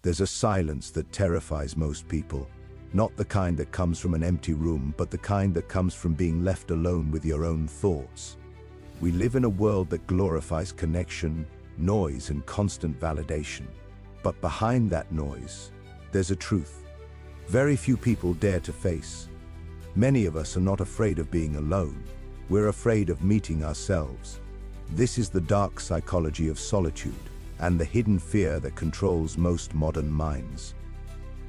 There's a silence that terrifies most people. Not the kind that comes from an empty room, but the kind that comes from being left alone with your own thoughts. We live in a world that glorifies connection, noise, and constant validation. But behind that noise, there's a truth very few people dare to face. Many of us are not afraid of being alone. We're afraid of meeting ourselves. This is the dark psychology of solitude and the hidden fear that controls most modern minds.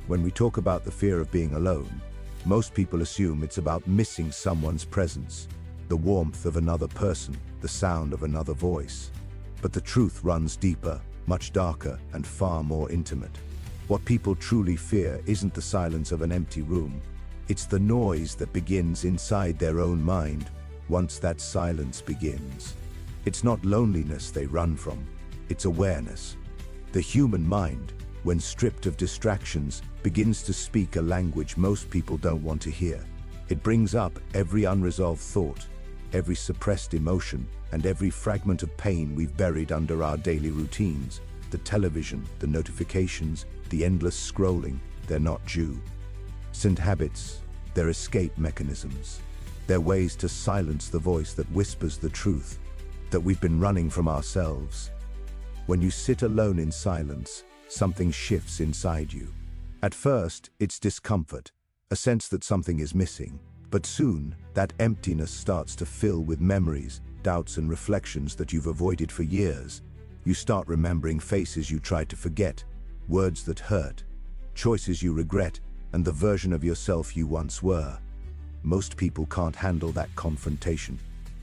When we talk about the fear of being alone, most people assume it's about missing someone's presence, the warmth of another person, the sound of another voice. But the truth runs deeper, much darker, and far more intimate. What people truly fear isn't the silence of an empty room. It's the noise that begins inside their own mind once that silence begins. It's not loneliness they run from, it's awareness. The human mind, when stripped of distractions, begins to speak a language most people don't want to hear. It brings up every unresolved thought, every suppressed emotion, and every fragment of pain we've buried under our daily routines. The television, the notifications, the endless scrolling, they're not Jew-sent habits, they're escape mechanisms. They're ways to silence the voice that whispers the truth, that we've been running from ourselves. When you sit alone in silence, something shifts inside you. At first, it's discomfort, a sense that something is missing. But soon, that emptiness starts to fill with memories, doubts, and reflections that you've avoided for years. You start remembering faces you tried to forget, words that hurt, choices you regret, and the version of yourself you once were. Most people can't handle that confrontation.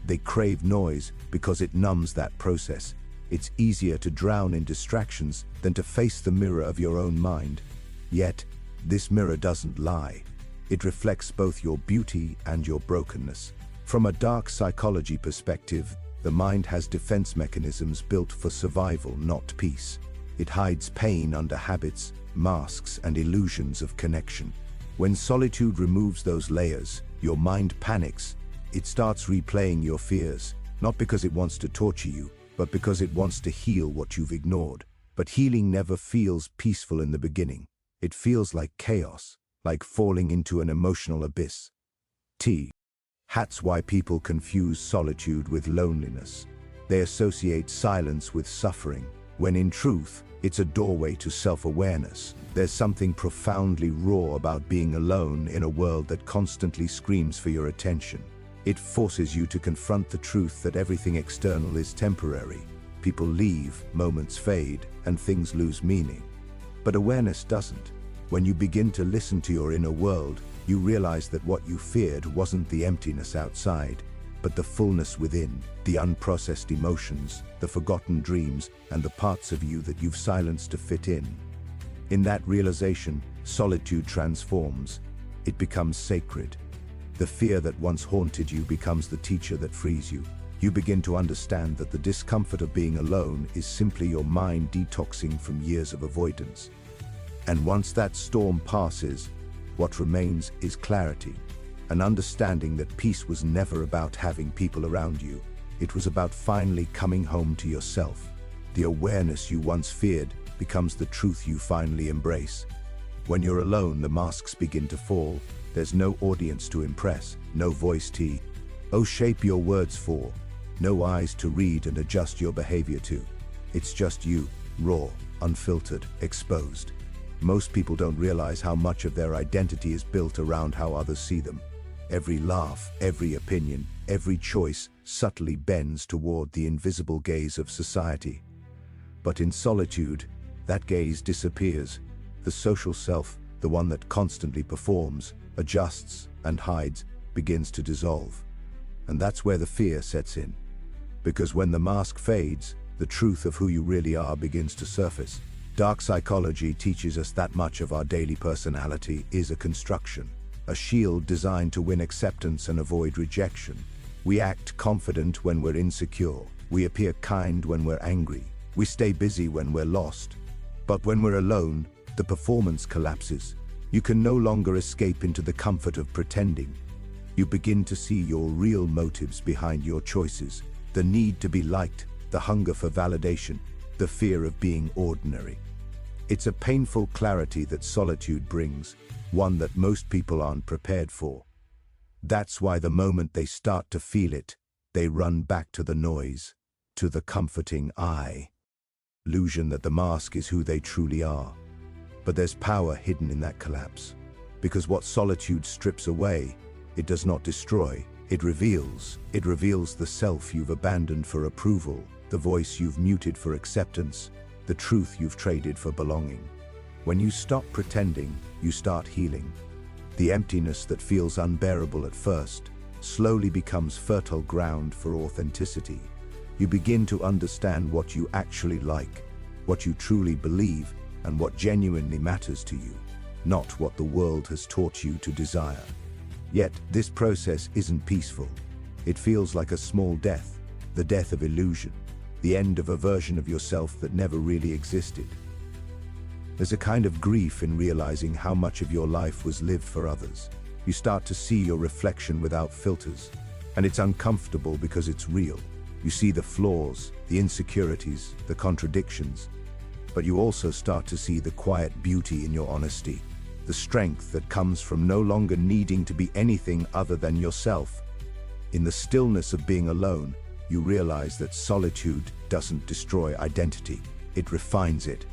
They crave noise because it numbs that process. It's easier to drown in distractions than to face the mirror of your own mind. Yet, this mirror doesn't lie. It reflects both your beauty and your brokenness. From a dark psychology perspective, the mind has defense mechanisms built for survival, not peace. It hides pain under habits, masks, and illusions of connection. When solitude removes those layers, your mind panics. It starts replaying your fears, not because it wants to torture you, but because it wants to heal what you've ignored. But healing never feels peaceful in the beginning. It feels like chaos, like falling into an emotional abyss. That's why people confuse solitude with loneliness. They associate silence with suffering, when in truth, it's a doorway to self-awareness. There's something profoundly raw about being alone in a world that constantly screams for your attention. It forces you to confront the truth that everything external is temporary. People leave, moments fade, and things lose meaning. But awareness doesn't. When you begin to listen to your inner world, you realize that what you feared wasn't the emptiness outside, but the fullness within, the unprocessed emotions, the forgotten dreams, and the parts of you that you've silenced to fit in. In that realization, solitude transforms. It becomes sacred. The fear that once haunted you becomes the teacher that frees you. You begin to understand that the discomfort of being alone is simply your mind detoxing from years of avoidance. And once that storm passes, what remains is clarity, an understanding that peace was never about having people around you. It was about finally coming home to yourself. The awareness you once feared becomes the truth you finally embrace. When you're alone, the masks begin to fall. There's no audience to impress, no voice to shape your words for, no eyes to read and adjust your behavior to. It's just you, raw, unfiltered, exposed. Most people don't realize how much of their identity is built around how others see them. Every laugh, every opinion, every choice subtly bends toward the invisible gaze of society. But in solitude, that gaze disappears. The social self, the one that constantly performs, adjusts, and hides, begins to dissolve. And that's where the fear sets in. Because when the mask fades, the truth of who you really are begins to surface. Dark psychology teaches us that much of our daily personality is a construction, a shield designed to win acceptance and avoid rejection. We act confident when we're insecure. We appear kind when we're angry. We stay busy when we're lost. But when we're alone, the performance collapses. You can no longer escape into the comfort of pretending. You begin to see your real motives behind your choices, the need to be liked, the hunger for validation, the fear of being ordinary. It's a painful clarity that solitude brings, one that most people aren't prepared for. That's why the moment they start to feel it, they run back to the noise, to the comforting illusion that the mask is who they truly are. But there's power hidden in that collapse. Because what solitude strips away, it does not destroy, it reveals. It reveals the self you've abandoned for approval, the voice you've muted for acceptance, the truth you've traded for belonging. When you stop pretending, you start healing. The emptiness that feels unbearable at first slowly becomes fertile ground for authenticity. You begin to understand what you actually like, what you truly believe, and what genuinely matters to you, not what the world has taught you to desire. Yet, this process isn't peaceful. It feels like a small death, the death of illusion, the end of a version of yourself that never really existed. There's a kind of grief in realizing how much of your life was lived for others. You start to see your reflection without filters, and it's uncomfortable because it's real. You see the flaws, the insecurities, the contradictions, but you also start to see the quiet beauty in your honesty, the strength that comes from no longer needing to be anything other than yourself. In the stillness of being alone, you realize that solitude doesn't destroy identity, it refines it.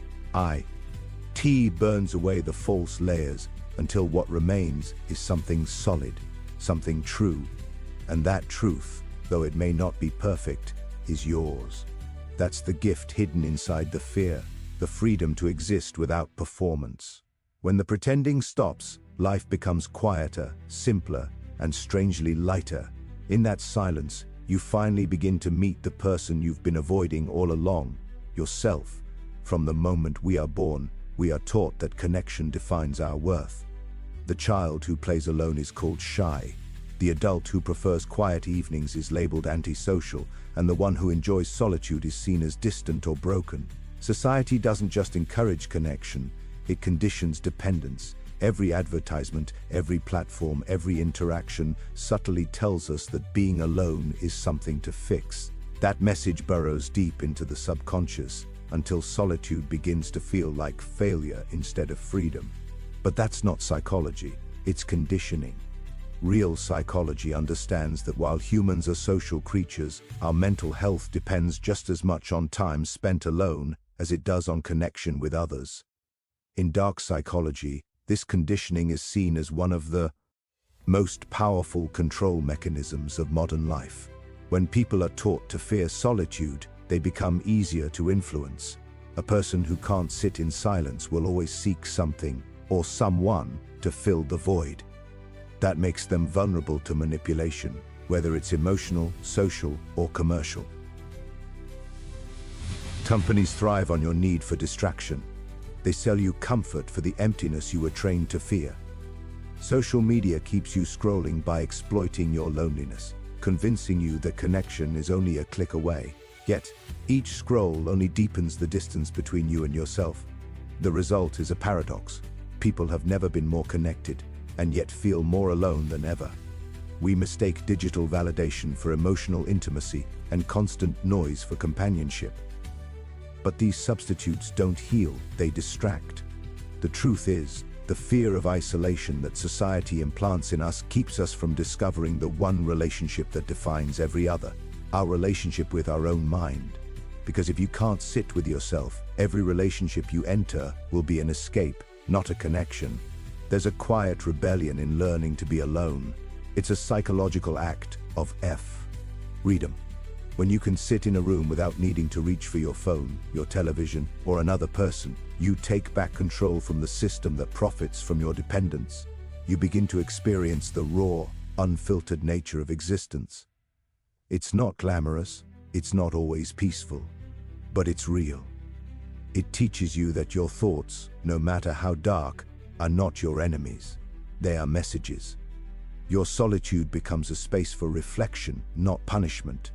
Tea burns away the false layers until what remains is something solid, something true. And that truth, though it may not be perfect, is yours. That's the gift hidden inside the fear, the freedom to exist without performance. When the pretending stops, life becomes quieter, simpler, and strangely lighter. In that silence, you finally begin to meet the person you've been avoiding all along, yourself. From the moment we are born, we are taught that connection defines our worth. The child who plays alone is called shy. The adult who prefers quiet evenings is labeled antisocial, and the one who enjoys solitude is seen as distant or broken. Society doesn't just encourage connection, it conditions dependence. Every advertisement, every platform, every interaction subtly tells us that being alone is something to fix. That message burrows deep into the subconscious until solitude begins to feel like failure instead of freedom. But that's not psychology, it's conditioning. Real psychology understands that while humans are social creatures, our mental health depends just as much on time spent alone as it does on connection with others. In dark psychology, this conditioning is seen as one of the most powerful control mechanisms of modern life. When people are taught to fear solitude, they become easier to influence. A person who can't sit in silence will always seek something or someone to fill the void. That makes them vulnerable to manipulation, whether it's emotional, social, or commercial. Companies thrive on your need for distraction. They sell you comfort for the emptiness you were trained to fear. Social media keeps you scrolling by exploiting your loneliness, convincing you that connection is only a click away. Yet, each scroll only deepens the distance between you and yourself. The result is a paradox. People have never been more connected, and yet feel more alone than ever. We mistake digital validation for emotional intimacy and constant noise for companionship. But these substitutes don't heal, they distract. The truth is, the fear of isolation that society implants in us keeps us from discovering the one relationship that defines every other, our relationship with our own mind. Because if you can't sit with yourself, every relationship you enter will be an escape, not a connection. There's a quiet rebellion in learning to be alone. It's a psychological act of freedom. When you can sit in a room without needing to reach for your phone, your television, or another person, you take back control from the system that profits from your dependence. You begin to experience the raw, unfiltered nature of existence. It's not glamorous, it's not always peaceful, but it's real. It teaches you that your thoughts, no matter how dark, are not your enemies. They are messages. Your solitude becomes a space for reflection, not punishment.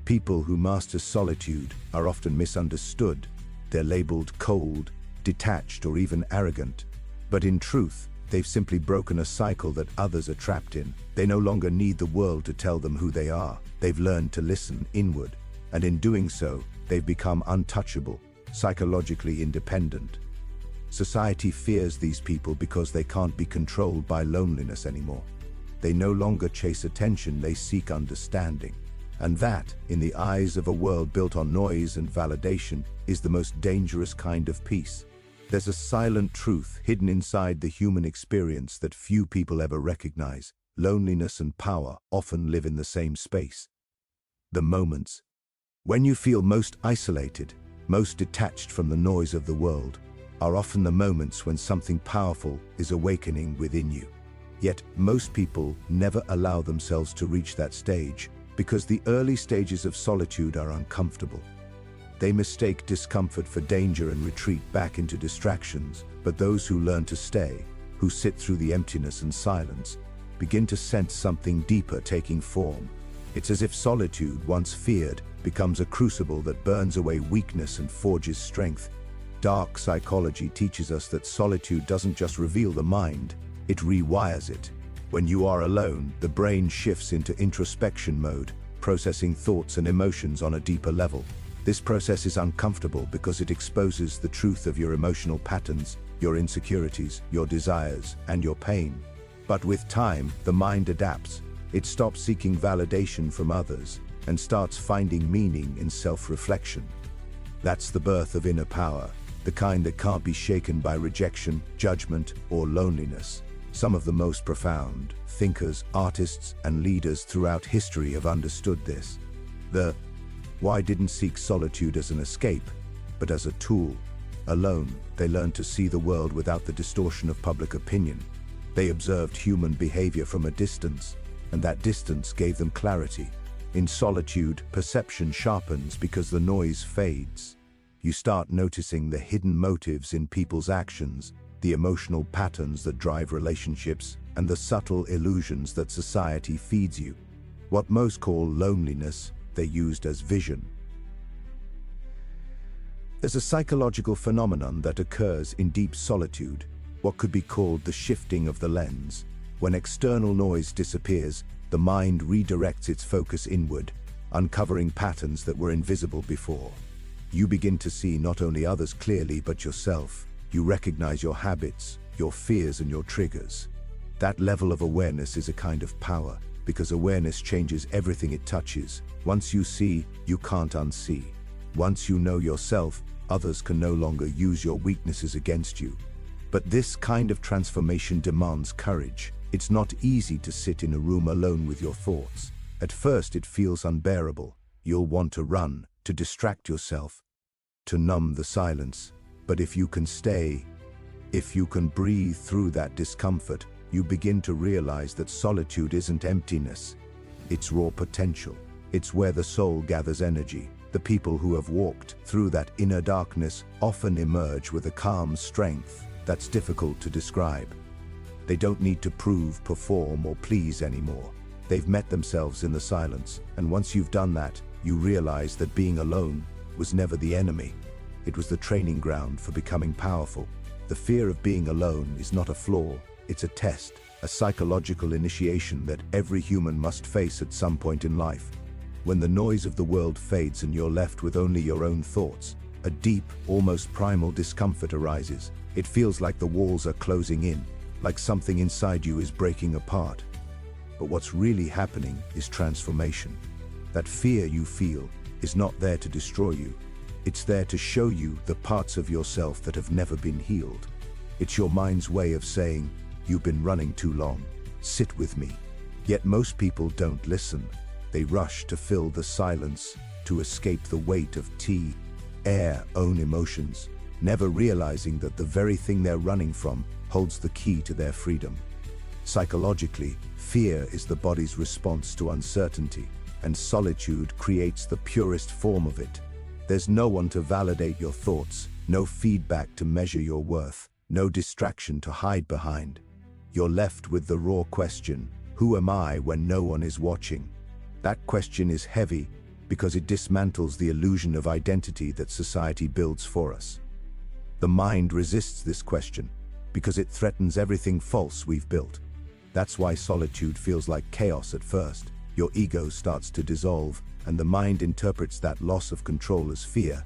People who master solitude are often misunderstood. They're labeled cold, detached, or even arrogant. But in truth, they've simply broken a cycle that others are trapped in. They no longer need the world to tell them who they are. They've learned to listen inward, and in doing so, they've become untouchable. psychologically independent. Society fears these people because they can't be controlled by loneliness anymore. They no longer chase attention, they seek understanding. And that, in the eyes of a world built on noise and validation, is the most dangerous kind of peace. There's a silent truth hidden inside the human experience that few people ever recognize. Loneliness and power often live in the same space. The moments when you feel most isolated, most detached from the noise of the world, are often the moments when something powerful is awakening within you. Yet, most people never allow themselves to reach that stage because the early stages of solitude are uncomfortable. They mistake discomfort for danger and retreat back into distractions, but those who learn to stay, who sit through the emptiness and silence, begin to sense something deeper taking form. It's as if solitude, once feared, becomes a crucible that burns away weakness and forges strength. Dark psychology teaches us that solitude doesn't just reveal the mind, it rewires it. When you are alone, the brain shifts into introspection mode, processing thoughts and emotions on a deeper level. This process is uncomfortable because it exposes the truth of your emotional patterns, your insecurities, your desires, and your pain. But with time, the mind adapts. It stops seeking validation from others and starts finding meaning in self-reflection. That's the birth of inner power, the kind that can't be shaken by rejection, judgment, or loneliness. Some of the most profound thinkers, artists, and leaders throughout history have understood this. Why didn't seek solitude as an escape, but as a tool. Alone, they learned to see the world without the distortion of public opinion. They observed human behavior from a distance, and that distance gave them clarity. In solitude, perception sharpens because the noise fades. You start noticing the hidden motives in people's actions, the emotional patterns that drive relationships, and the subtle illusions that society feeds you. What most call loneliness, they used as vision. There's a psychological phenomenon that occurs in deep solitude, what could be called the shifting of the lens. When external noise disappears, the mind redirects its focus inward, uncovering patterns that were invisible before. You begin to see not only others clearly but yourself. You recognize your habits, your fears, and your triggers. That level of awareness is a kind of power, because awareness changes everything it touches. Once you see, you can't unsee. Once you know yourself, others can no longer use your weaknesses against you. But this kind of transformation demands courage. It's not easy to sit in a room alone with your thoughts. At first it feels unbearable. You'll want to run, to distract yourself, to numb the silence. But if you can stay, if you can breathe through that discomfort, you begin to realize that solitude isn't emptiness. It's raw potential. It's where the soul gathers energy. The people who have walked through that inner darkness often emerge with a calm strength that's difficult to describe. They don't need to prove, perform, or please anymore. They've met themselves in the silence, and once you've done that, you realize that being alone was never the enemy. It was the training ground for becoming powerful. The fear of being alone is not a flaw, it's a test, a psychological initiation that every human must face at some point in life. When the noise of the world fades and you're left with only your own thoughts, a deep, almost primal discomfort arises. It feels like the walls are closing in, like something inside you is breaking apart. But what's really happening is transformation. That fear you feel is not there to destroy you. It's there to show you the parts of yourself that have never been healed. It's your mind's way of saying, "You've been running too long. Sit with me." Yet most people don't listen. They rush to fill the silence, to escape the weight of air, own emotions, never realizing that the very thing they're running from holds the key to their freedom. Psychologically, fear is the body's response to uncertainty, and solitude creates the purest form of it. There's no one to validate your thoughts, no feedback to measure your worth, no distraction to hide behind. You're left with the raw question, who am I when no one is watching? That question is heavy because it dismantles the illusion of identity that society builds for us. The mind resists this question because it threatens everything false we've built. That's why solitude feels like chaos at first. Your ego starts to dissolve, and the mind interprets that loss of control as fear.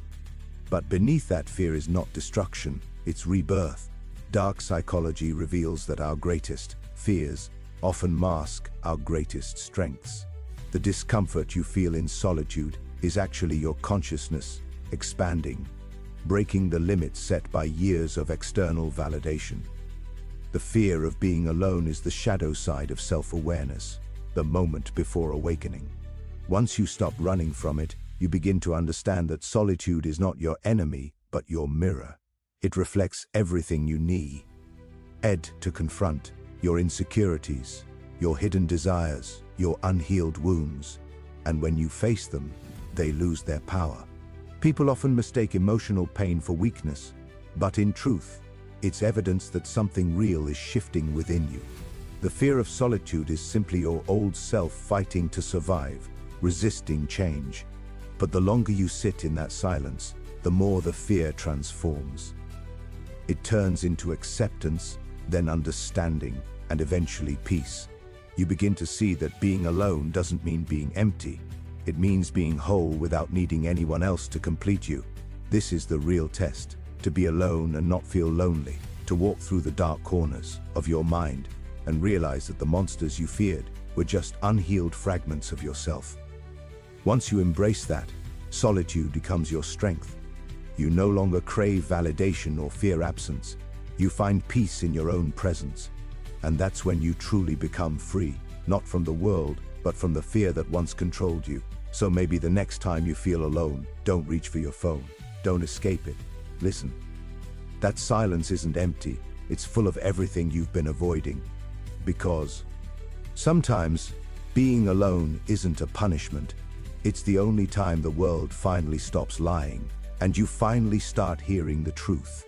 But beneath that fear is not destruction, it's rebirth. Dark psychology reveals that our greatest fears often mask our greatest strengths. The discomfort you feel in solitude is actually your consciousness expanding, breaking the limits set by years of external validation. The fear of being alone is the shadow side of self-awareness, the moment before awakening. Once you stop running from it, you begin to understand that solitude is not your enemy, but your mirror. It reflects everything you need to confront: your insecurities, your hidden desires, your unhealed wounds. And when you face them, they lose their power. People often mistake emotional pain for weakness, but in truth, it's evidence that something real is shifting within you. The fear of solitude is simply your old self fighting to survive, resisting change. But the longer you sit in that silence, the more the fear transforms. It turns into acceptance, then understanding, and eventually peace. You begin to see that being alone doesn't mean being empty. It means being whole without needing anyone else to complete you. This is the real test: to be alone and not feel lonely, to walk through the dark corners of your mind and realize that the monsters you feared were just unhealed fragments of yourself. Once you embrace that, solitude becomes your strength. You no longer crave validation or fear absence. You find peace in your own presence. And that's when you truly become free, not from the world, but from the fear that once controlled you. So maybe the next time you feel alone, don't reach for your phone. Don't escape it. Listen. That silence isn't empty. It's full of everything you've been avoiding. Because sometimes being alone isn't a punishment. It's the only time the world finally stops lying, and you finally start hearing the truth.